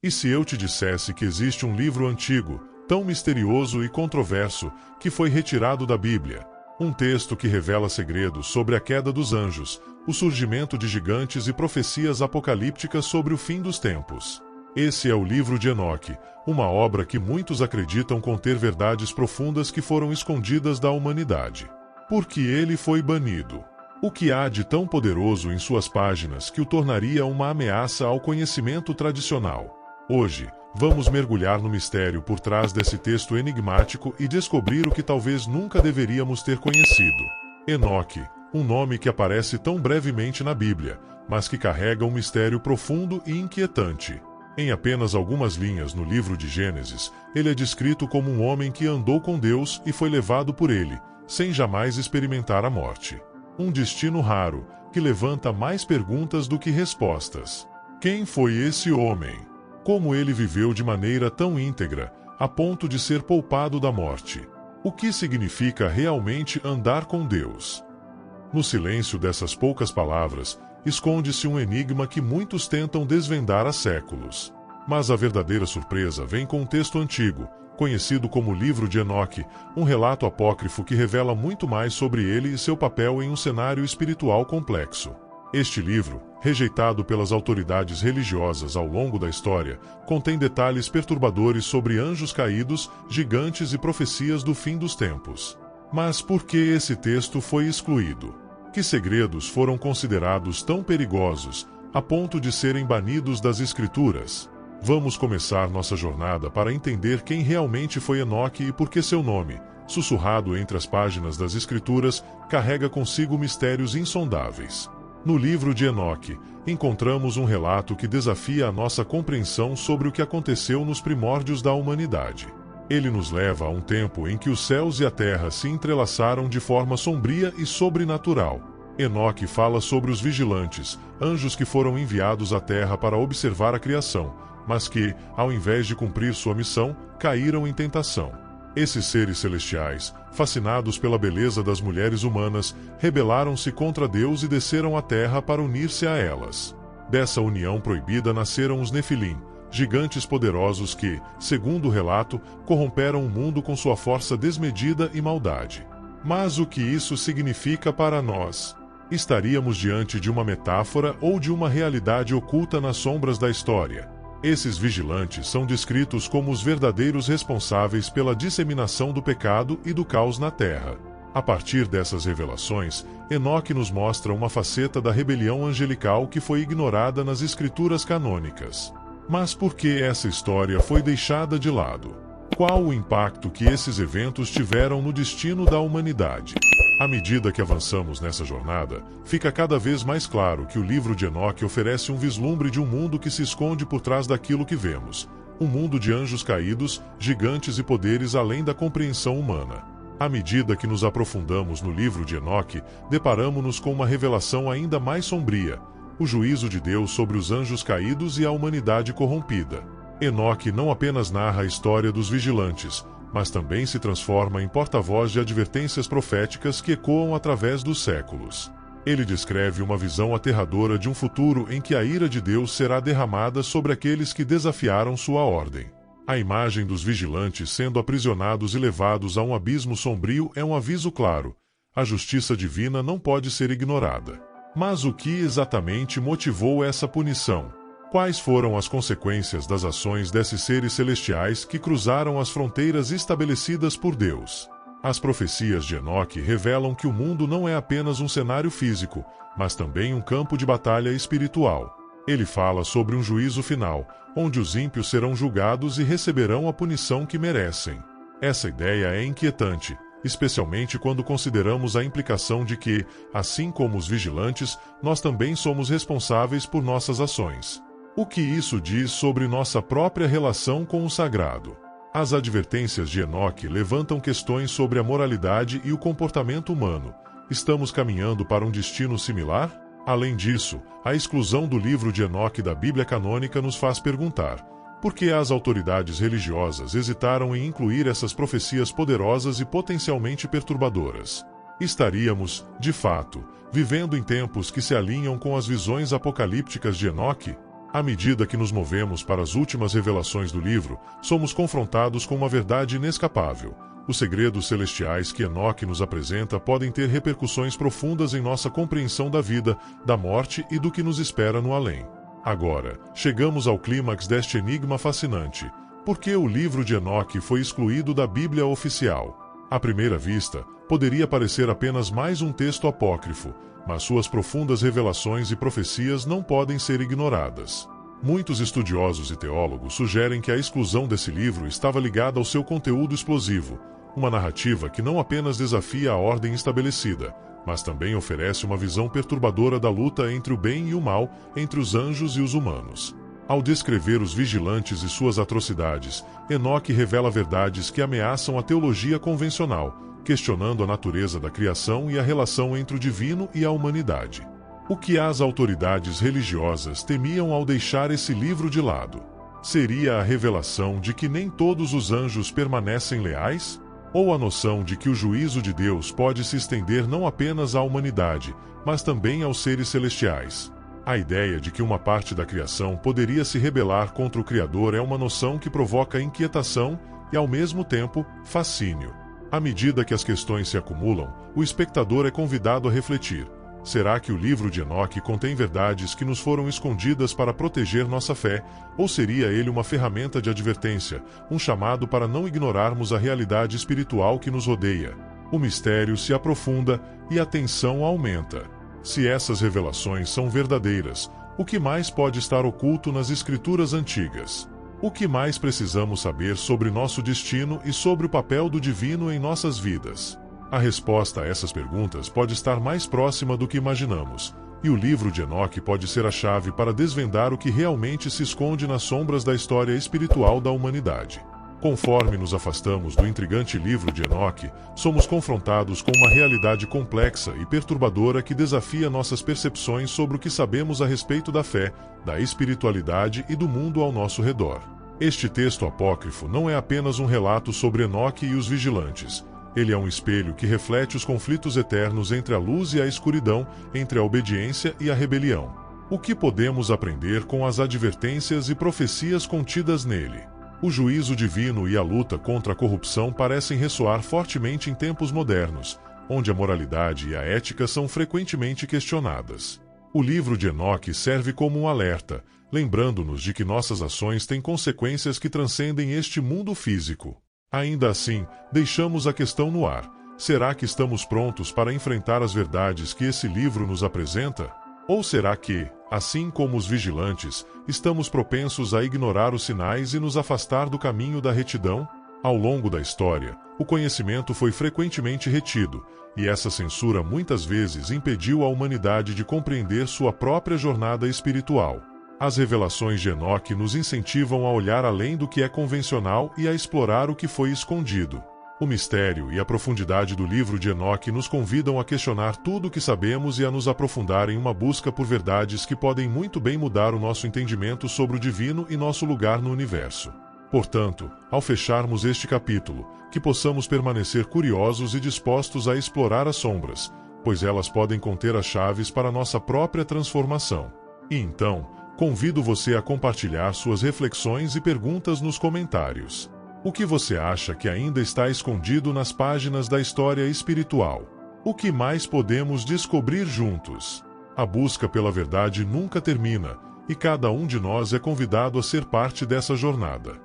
E se eu te dissesse que existe um livro antigo, tão misterioso e controverso, que foi retirado da Bíblia? Um texto que revela segredos sobre a queda dos anjos, o surgimento de gigantes e profecias apocalípticas sobre o fim dos tempos. Esse é o livro de Enoque, uma obra que muitos acreditam conter verdades profundas que foram escondidas da humanidade. Por que ele foi banido? O que há de tão poderoso em suas páginas que o tornaria uma ameaça ao conhecimento tradicional? Hoje, vamos mergulhar no mistério por trás desse texto enigmático e descobrir o que talvez nunca deveríamos ter conhecido. Enoque, um nome que aparece tão brevemente na Bíblia, mas que carrega um mistério profundo e inquietante. Em apenas algumas linhas no livro de Gênesis, ele é descrito como um homem que andou com Deus e foi levado por ele, sem jamais experimentar a morte. Um destino raro, que levanta mais perguntas do que respostas. Quem foi esse homem? Como ele viveu de maneira tão íntegra, a ponto de ser poupado da morte? O que significa realmente andar com Deus? No silêncio dessas poucas palavras, esconde-se um enigma que muitos tentam desvendar há séculos. Mas a verdadeira surpresa vem com um texto antigo, conhecido como Livro de Enoque, um relato apócrifo que revela muito mais sobre ele e seu papel em um cenário espiritual complexo. Este livro, rejeitado pelas autoridades religiosas ao longo da história, contém detalhes perturbadores sobre anjos caídos, gigantes e profecias do fim dos tempos. Mas por que esse texto foi excluído? Que segredos foram considerados tão perigosos, a ponto de serem banidos das Escrituras? Vamos começar nossa jornada para entender quem realmente foi Enoque e por que seu nome, sussurrado entre as páginas das Escrituras, carrega consigo mistérios insondáveis. No livro de Enoque, encontramos um relato que desafia a nossa compreensão sobre o que aconteceu nos primórdios da humanidade. Ele nos leva a um tempo em que os céus e a terra se entrelaçaram de forma sombria e sobrenatural. Enoque fala sobre os vigilantes, anjos que foram enviados à terra para observar a criação, mas que, ao invés de cumprir sua missão, caíram em tentação. Esses seres celestiais, fascinados pela beleza das mulheres humanas, rebelaram-se contra Deus e desceram à terra para unir-se a elas. Dessa união proibida nasceram os Nefilim, gigantes poderosos que, segundo o relato, corromperam o mundo com sua força desmedida e maldade. Mas o que isso significa para nós? Estaríamos diante de uma metáfora ou de uma realidade oculta nas sombras da história? Esses vigilantes são descritos como os verdadeiros responsáveis pela disseminação do pecado e do caos na Terra. A partir dessas revelações, Enoque nos mostra uma faceta da rebelião angelical que foi ignorada nas escrituras canônicas. Mas por que essa história foi deixada de lado? Qual o impacto que esses eventos tiveram no destino da humanidade? À medida que avançamos nessa jornada, fica cada vez mais claro que o livro de Enoque oferece um vislumbre de um mundo que se esconde por trás daquilo que vemos. Um mundo de anjos caídos, gigantes e poderes além da compreensão humana. À medida que nos aprofundamos no livro de Enoque, deparamo-nos com uma revelação ainda mais sombria: o juízo de Deus sobre os anjos caídos e a humanidade corrompida. Enoque não apenas narra a história dos vigilantes, mas também se transforma em porta-voz de advertências proféticas que ecoam através dos séculos. Ele descreve uma visão aterradora de um futuro em que a ira de Deus será derramada sobre aqueles que desafiaram sua ordem. A imagem dos vigilantes sendo aprisionados e levados a um abismo sombrio é um aviso claro: a justiça divina não pode ser ignorada. Mas o que exatamente motivou essa punição? Quais foram as consequências das ações desses seres celestiais que cruzaram as fronteiras estabelecidas por Deus? As profecias de Enoque revelam que o mundo não é apenas um cenário físico, mas também um campo de batalha espiritual. Ele fala sobre um juízo final, onde os ímpios serão julgados e receberão a punição que merecem. Essa ideia é inquietante, especialmente quando consideramos a implicação de que, assim como os vigilantes, nós também somos responsáveis por nossas ações. O que isso diz sobre nossa própria relação com o sagrado? As advertências de Enoque levantam questões sobre a moralidade e o comportamento humano. Estamos caminhando para um destino similar? Além disso, a exclusão do livro de Enoque da Bíblia canônica nos faz perguntar: por que as autoridades religiosas hesitaram em incluir essas profecias poderosas e potencialmente perturbadoras? Estaríamos, de fato, vivendo em tempos que se alinham com as visões apocalípticas de Enoque? À medida que nos movemos para as últimas revelações do livro, somos confrontados com uma verdade inescapável. Os segredos celestiais que Enoque nos apresenta podem ter repercussões profundas em nossa compreensão da vida, da morte e do que nos espera no além. Agora, chegamos ao clímax deste enigma fascinante. Por que o livro de Enoque foi excluído da Bíblia oficial? À primeira vista, poderia parecer apenas mais um texto apócrifo, mas suas profundas revelações e profecias não podem ser ignoradas. Muitos estudiosos e teólogos sugerem que a exclusão desse livro estava ligada ao seu conteúdo explosivo, uma narrativa que não apenas desafia a ordem estabelecida, mas também oferece uma visão perturbadora da luta entre o bem e o mal, entre os anjos e os humanos. Ao descrever os vigilantes e suas atrocidades, Enoque revela verdades que ameaçam a teologia convencional, questionando a natureza da criação e a relação entre o divino e a humanidade. O que as autoridades religiosas temiam ao deixar esse livro de lado? Seria a revelação de que nem todos os anjos permanecem leais? Ou a noção de que o juízo de Deus pode se estender não apenas à humanidade, mas também aos seres celestiais? A ideia de que uma parte da criação poderia se rebelar contra o Criador é uma noção que provoca inquietação e, ao mesmo tempo, fascínio. À medida que as questões se acumulam, o espectador é convidado a refletir. Será que o livro de Enoque contém verdades que nos foram escondidas para proteger nossa fé, ou seria ele uma ferramenta de advertência, um chamado para não ignorarmos a realidade espiritual que nos rodeia? O mistério se aprofunda e a tensão aumenta. Se essas revelações são verdadeiras, o que mais pode estar oculto nas escrituras antigas? O que mais precisamos saber sobre nosso destino e sobre o papel do divino em nossas vidas? A resposta a essas perguntas pode estar mais próxima do que imaginamos, e o livro de Enoque pode ser a chave para desvendar o que realmente se esconde nas sombras da história espiritual da humanidade. Conforme nos afastamos do intrigante livro de Enoque, somos confrontados com uma realidade complexa e perturbadora que desafia nossas percepções sobre o que sabemos a respeito da fé, da espiritualidade e do mundo ao nosso redor. Este texto apócrifo não é apenas um relato sobre Enoque e os vigilantes. Ele é um espelho que reflete os conflitos eternos entre a luz e a escuridão, entre a obediência e a rebelião. O que podemos aprender com as advertências e profecias contidas nele? O juízo divino e a luta contra a corrupção parecem ressoar fortemente em tempos modernos, onde a moralidade e a ética são frequentemente questionadas. O livro de Enoque serve como um alerta, lembrando-nos de que nossas ações têm consequências que transcendem este mundo físico. Ainda assim, deixamos a questão no ar. Será que estamos prontos para enfrentar as verdades que esse livro nos apresenta? Ou será que, assim como os vigilantes, estamos propensos a ignorar os sinais e nos afastar do caminho da retidão? Ao longo da história, o conhecimento foi frequentemente retido, e essa censura muitas vezes impediu a humanidade de compreender sua própria jornada espiritual. As revelações de Enoque nos incentivam a olhar além do que é convencional e a explorar o que foi escondido. O mistério e a profundidade do livro de Enoque nos convidam a questionar tudo o que sabemos e a nos aprofundar em uma busca por verdades que podem muito bem mudar o nosso entendimento sobre o divino e nosso lugar no universo. Portanto, ao fecharmos este capítulo, que possamos permanecer curiosos e dispostos a explorar as sombras, pois elas podem conter as chaves para nossa própria transformação. E então, convido você a compartilhar suas reflexões e perguntas nos comentários. O que você acha que ainda está escondido nas páginas da história espiritual? O que mais podemos descobrir juntos? A busca pela verdade nunca termina, e cada um de nós é convidado a ser parte dessa jornada.